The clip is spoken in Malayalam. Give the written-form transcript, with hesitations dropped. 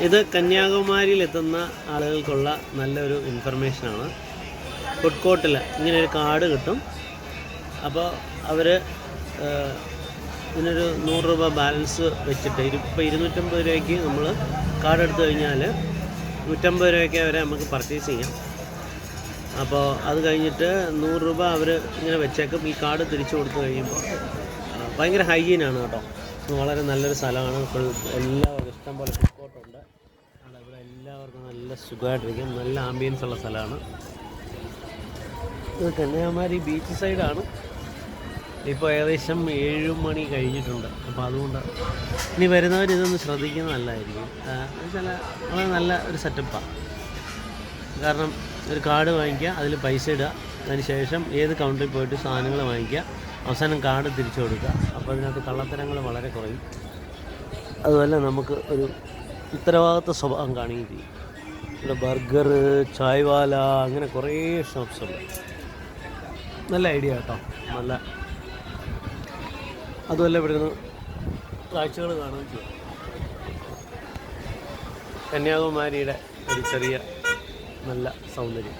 ഇത് കന്യാകുമാരിയിലെത്തുന്ന ആളുകൾക്കുള്ള നല്ലൊരു ഇൻഫർമേഷനാണ്. ഫുഡ് കോർട്ടിൽ ഇങ്ങനെ ഒരു കാർഡ് കിട്ടും. അപ്പോൾ അവർ ഇതിനൊരു 100 രൂപ ബാലൻസ് വെച്ചിട്ട് ഇപ്പോൾ 250 രൂപയ്ക്ക് നമ്മൾ കാർഡ് എടുത്തു കഴിഞ്ഞാൽ 150 രൂപയ്ക്ക് വരെ നമുക്ക് പർച്ചേസ് ചെയ്യാം. അപ്പോൾ അത് കഴിഞ്ഞിട്ട് 100 രൂപ അവർ ഇങ്ങനെ വെച്ചേക്കും. ഈ കാർഡ് തിരിച്ചു കൊടുത്തു കഴിയുമ്പോൾ ഭയങ്കര ഹൈജീനാണ് കേട്ടോ. വളരെ നല്ലൊരു സ്ഥലമാണ്. എല്ലാവർക്കും ഇഷ്ടം പോലെ ഫുഡ് കോർട്ടുണ്ട്. ഇവിടെ എല്ലാവർക്കും നല്ല സുഖമായിട്ടിരിക്കും. നല്ല ആംബിയൻസ് ഉള്ള സ്ഥലമാണ്. ഇത് കന്യാകുമാരി ബീച്ച് സൈഡാണ്. ഇപ്പോൾ ഏകദേശം 7 മണി കഴിഞ്ഞിട്ടുണ്ട്. അപ്പോൾ അതുകൊണ്ട് ഇനി വരുന്നവർ ഇതൊന്ന് ശ്രദ്ധിക്കുന്നത് നല്ലതായിരിക്കും. എന്നുവെച്ചാൽ വളരെ നല്ല ഒരു സെറ്റപ്പാണ്. കാരണം ഒരു കാർഡ് വാങ്ങിക്കുക, അതിൽ പൈസ ഇടുക, അതിന് ശേഷം ഏത് കൗണ്ടറിൽ പോയിട്ട് സാധനങ്ങൾ വാങ്ങിക്കുക, അവസാനം കാർഡ് തിരിച്ചു കൊടുക്കുക. അപ്പോൾ അതിനകത്ത് കള്ളത്തരങ്ങൾ വളരെ കുറയും. അതുപോലെ നമുക്ക് ഒരു ഉത്തരവാദിത്വ സ്വഭാവം കാണുകയും ചെയ്യും. ഇവിടെ ബർഗർ, ചായ്വാല, അങ്ങനെ കുറേ ഷോപ്സ് ഉണ്ട്. നല്ല ഐഡിയ കേട്ടോ. നല്ല അതുമല്ല ഇവിടെ നിന്ന് കാഴ്ചകൾ കാണുകയും ചെയ്യും. കന്യാകുമാരിയുടെ ഒരു ചെറിയ നല്ല സൗന്ദര്യം.